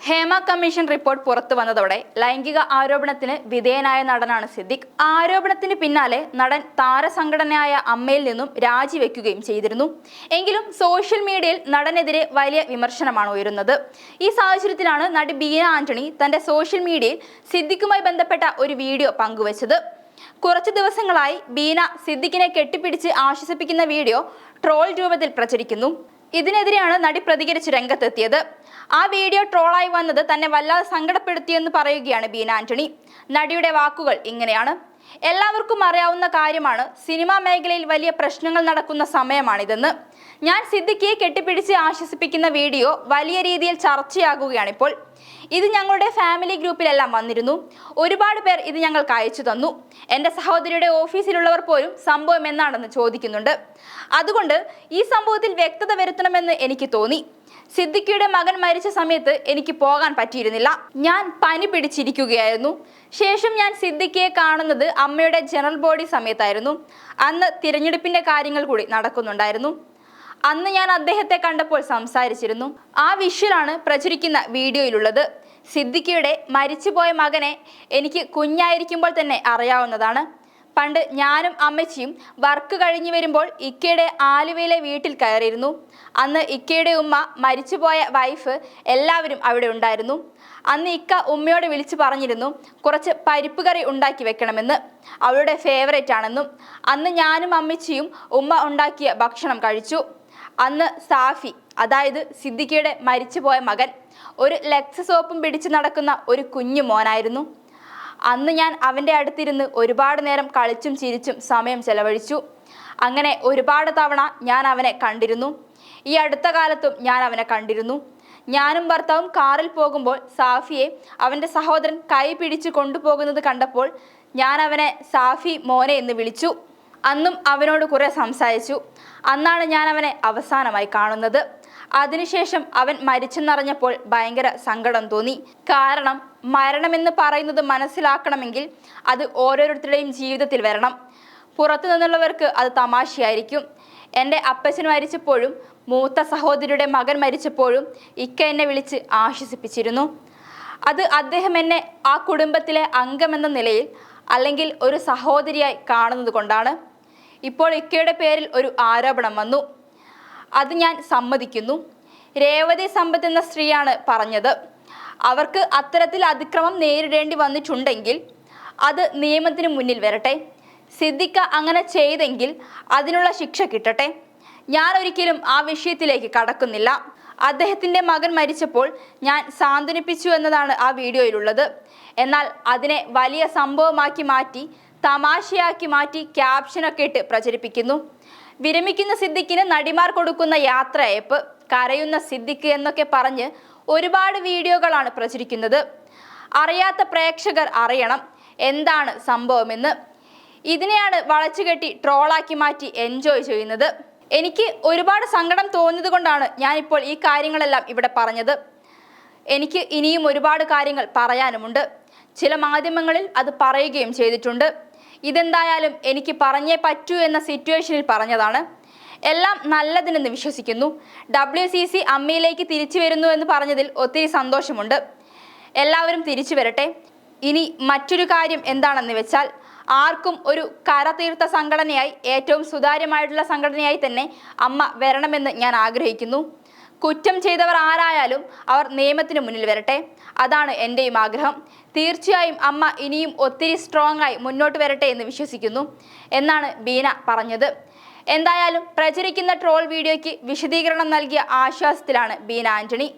Hema commission report പുറത്തു വന്നതോടെ ലൈംഗിക ആരോപണത്തിന് വിധേയനായ നടനാണ് സിദ്ദിഖ്. ആരോപണത്തിന് പിന്നാലെ നടൻ താരസംഘടനയായ അമ്മയിൽ നിന്നും രാജിവെക്കുകയും ചെയ്തിരുന്നു. എങ്കിലും സോഷ്യൽ മീഡിയയിൽ നടനെതിരെ വലിയ വിമർശനമാണ് ഉയരുന്നത്. ഈ സാഹചര്യത്തിലാണ് നടി ബീന ആന്റണി തന്റെ സോഷ്യൽ മീഡിയയിൽ സിദ്ദിഖുമായി ബന്ധപ്പെട്ട ഒരു വീഡിയോ പങ്കുവച്ചത്. കുറച്ചു ദിവസങ്ങളായി ബീന സിദ്ദിഖിനെ കെട്ടിപ്പിടിച്ച് ആശ്വസിപ്പിക്കുന്ന വീഡിയോ ട്രോൾ രൂപത്തിൽ പ്രചരിക്കുന്നു. ഇതിനെതിരെയാണ് നടി പ്രതികരിച്ച് രംഗത്തെത്തിയത്. ആ വീഡിയോ ട്രോളായി വന്നത് തന്നെ വല്ലാതെ സങ്കടപ്പെടുത്തിയെന്ന് പറയുകയാണ് ബീന ആന്റണി. നടിയുടെ വാക്കുകൾ ഇങ്ങനെയാണ്: എല്ലാവർക്കും അറിയാവുന്ന കാര്യമാണ്, സിനിമാ മേഖലയിൽ വലിയ പ്രശ്നങ്ങൾ നടക്കുന്ന സമയമാണിതെന്ന്. ഞാൻ സിദ്ദിഖിയെ കെട്ടിപ്പിടിച്ച് ആശ്വസിപ്പിക്കുന്ന വീഡിയോ വലിയ രീതിയിൽ ചർച്ചയാകുകയാണിപ്പോൾ. ഇത് ഞങ്ങളുടെ ഫാമിലി ഗ്രൂപ്പിലെല്ലാം വന്നിരുന്നു. ഒരുപാട് പേർ ഇത് ഞങ്ങൾക്ക് അയച്ചു തന്നു. എൻ്റെ സഹോദരിയുടെ ഓഫീസിലുള്ളവർ പോലും സംഭവം എന്നാണെന്ന് ചോദിക്കുന്നുണ്ട്. അതുകൊണ്ട് ഈ സംഭവത്തിൽ വ്യക്തത വരുത്തണമെന്ന് എനിക്ക് തോന്നി. സിദ്ദിഖിയുടെ മകൻ മരിച്ച സമയത്ത് എനിക്ക് പോകാൻ പറ്റിയിരുന്നില്ല. ഞാൻ പനി പിടിച്ചിരിക്കുകയായിരുന്നു. ശേഷം ഞാൻ സിദ്ദിഖിയെ കാണുന്നത് അമ്മയുടെ ജനറൽ ബോഡി സമയത്തായിരുന്നു. അന്ന് തിരഞ്ഞെടുപ്പിന്റെ കാര്യങ്ങൾ കൂടി നടക്കുന്നുണ്ടായിരുന്നു. അന്ന് ഞാൻ അദ്ദേഹത്തെ കണ്ടപ്പോൾ സംസാരിച്ചിരുന്നു. ആ വിഷ്വലാണ് പ്രചരിക്കുന്ന വീഡിയോയിലുള്ളത്. സിദ്ദിഖിയുടെ മരിച്ചുപോയ മകനെ എനിക്ക് കുഞ്ഞായിരിക്കുമ്പോൾ തന്നെ അറിയാവുന്നതാണ്. പണ്ട് ഞാനും അമ്മച്ചിയും വർക്ക് കഴിഞ്ഞു വരുമ്പോൾ ഇക്കയുടെ ആലുവയിലെ വീട്ടിൽ കയറിയിരുന്നു. അന്ന് ഇക്കയുടെ ഉമ്മ, മരിച്ചുപോയ വൈഫ് എല്ലാവരും അവിടെ ഉണ്ടായിരുന്നു. അന്ന് ഇക്ക ഉമ്മയോട് വിളിച്ചു പറഞ്ഞിരുന്നു കുറച്ച് പരിപ്പ് കറി ഉണ്ടാക്കി വെക്കണമെന്ന്, അവളുടെ ഫേവറേറ്റ് ആണെന്നും. അന്ന് ഞാനും അമ്മച്ചിയും ഉമ്മ ഉണ്ടാക്കിയ ഭക്ഷണം കഴിച്ചു. അന്ന് സാഫി, അതായത് സിദ്ദിഖിയുടെ മരിച്ചുപോയ മകൻ, ഒരു ലെക്സ് സോപ്പും പിടിച്ചു നടക്കുന്ന ഒരു കുഞ്ഞു മോനായിരുന്നു. അന്ന് ഞാൻ അവൻ്റെ അടുത്തിരുന്ന് ഒരുപാട് നേരം കളിച്ചും ചിരിച്ചും സമയം ചെലവഴിച്ചു. അങ്ങനെ ഒരുപാട് തവണ ഞാൻ അവനെ കണ്ടിരുന്നു. ഈ അടുത്ത കാലത്തും ഞാൻ അവനെ കണ്ടിരുന്നു. ഞാനും ഭർത്താവും കാറിൽ പോകുമ്പോൾ സാഫിയെ അവൻ്റെ സഹോദരൻ കൈ പിടിച്ചു കൊണ്ടുപോകുന്നത് കണ്ടപ്പോൾ ഞാൻ അവനെ സാഫി മോനെ എന്ന് വിളിച്ചു. അന്നും അവനോട് കുറെ സംസാരിച്ചു. അന്നാണ് ഞാൻ അവനെ അവസാനമായി കാണുന്നത്. അതിനുശേഷം അവൻ മരിച്ചെന്നറിഞ്ഞപ്പോൾ ഭയങ്കര സങ്കടം തോന്നി. കാരണം മരണമെന്ന് പറയുന്നത് മനസ്സിലാക്കണമെങ്കിൽ അത് ഓരോരുത്തരുടെയും ജീവിതത്തിൽ വരണം. പുറത്തു നിന്നുള്ളവർക്ക് അത് തമാശയായിരിക്കും. എൻ്റെ അപ്പച്ചൻ മരിച്ചപ്പോഴും മൂത്ത സഹോദരിയുടെ മകൻ മരിച്ചപ്പോഴും ഇക്ക എന്നെ വിളിച്ച് ആശ്വസിപ്പിച്ചിരുന്നു. അത് അദ്ദേഹം എന്നെ ആ കുടുംബത്തിലെ അംഗമെന്ന നിലയിൽ, അല്ലെങ്കിൽ ഒരു സഹോദരിയായി കാണുന്നത് കൊണ്ടാണ്. ഇപ്പോൾ ഇക്കയുടെ പേരിൽ ഒരു ആരോപണം വന്നു. അത് ഞാൻ സമ്മതിക്കുന്നു. രേവതി സമ്പത്ത് എന്ന സ്ത്രീയാണ് പറഞ്ഞത്. അവർക്ക് അത്തരത്തിൽ അതിക്രമം നേരിടേണ്ടി വന്നിട്ടുണ്ടെങ്കിൽ അത് നിയമത്തിന് മുന്നിൽ വരട്ടെ. സിദ്ദിഖ അങ്ങനെ ചെയ്തെങ്കിൽ അതിനുള്ള ശിക്ഷ കിട്ടട്ടെ. ഞാൻ ഒരിക്കലും ആ വിഷയത്തിലേക്ക് കടക്കുന്നില്ല. അദ്ദേഹത്തിൻ്റെ മകൻ മരിച്ചപ്പോൾ ഞാൻ സാന്ത്വനിപ്പിച്ചു എന്നതാണ് ആ വീഡിയോയിലുള്ളത്. എന്നാൽ അതിനെ വലിയ സംഭവമാക്കി മാറ്റി, തമാശയാക്കി മാറ്റി ക്യാപ്ഷനൊക്കെ ഇട്ട് പ്രചരിപ്പിക്കുന്നു. വിരമിക്കുന്ന സിദ്ദിഖിന് നടിമാർ കൊടുക്കുന്ന യാത്രയയപ്പ്, കരയുന്ന സിദ്ദിഖ് എന്നൊക്കെ പറഞ്ഞ് ഒരുപാട് വീഡിയോകളാണ് പ്രചരിക്കുന്നത്. അറിയാത്ത പ്രേക്ഷകർ അറിയണം എന്താണ് സംഭവമെന്ന്. ഇതിനെയാണ് വളച്ചുകെട്ടി ട്രോളാക്കി മാറ്റി എൻജോയ് ചെയ്യുന്നത്. എനിക്ക് ഒരുപാട് സങ്കടം തോന്നിയത് കൊണ്ടാണ് ഞാനിപ്പോൾ ഈ കാര്യങ്ങളെല്ലാം ഇവിടെ പറഞ്ഞത്. എനിക്ക് ഇനിയും ഒരുപാട് കാര്യങ്ങൾ പറയാനുമുണ്ട്. ചില മാധ്യമങ്ങളിൽ അത് പറയുകയും ചെയ്തിട്ടുണ്ട്. ഇതെന്തായാലും എനിക്ക് പറഞ്ഞേ പറ്റൂ എന്ന സിറ്റുവേഷനിൽ പറഞ്ഞതാണ്. എല്ലാം നല്ലതിനെന്ന് വിശ്വസിക്കുന്നു. WCC അമ്മയിലേക്ക് തിരിച്ചു വരുന്നു എന്ന് പറഞ്ഞതിൽ ഒത്തിരി സന്തോഷമുണ്ട്. എല്ലാവരും തിരിച്ചു വരട്ടെ. ഇനി മറ്റൊരു കാര്യം എന്താണെന്ന് വെച്ചാൽ, ആർക്കും ഒരു കരതീർത്ത സംഘടനയായി, ഏറ്റവും സുതാര്യമായിട്ടുള്ള സംഘടനയായി തന്നെ അമ്മ വരണമെന്ന് ഞാൻ ആഗ്രഹിക്കുന്നു. കുറ്റം ചെയ്തവർ ആരായാലും അവർ നിയമത്തിന് മുന്നിൽ വരട്ടെ. അതാണ് എൻ്റെയും ആഗ്രഹം. തീർച്ചയായും അമ്മ ഇനിയും ഒത്തിരി സ്ട്രോങ് ആയി മുന്നോട്ട് വരട്ടെ എന്ന് വിശ്വസിക്കുന്നു എന്നാണ് ബീന പറഞ്ഞത്. എന്തായാലും പ്രചരിക്കുന്ന ട്രോൾ വീഡിയോയ്ക്ക് വിശദീകരണം നൽകിയ ആശ്വാസത്തിലാണ് ബീന ആന്റണി.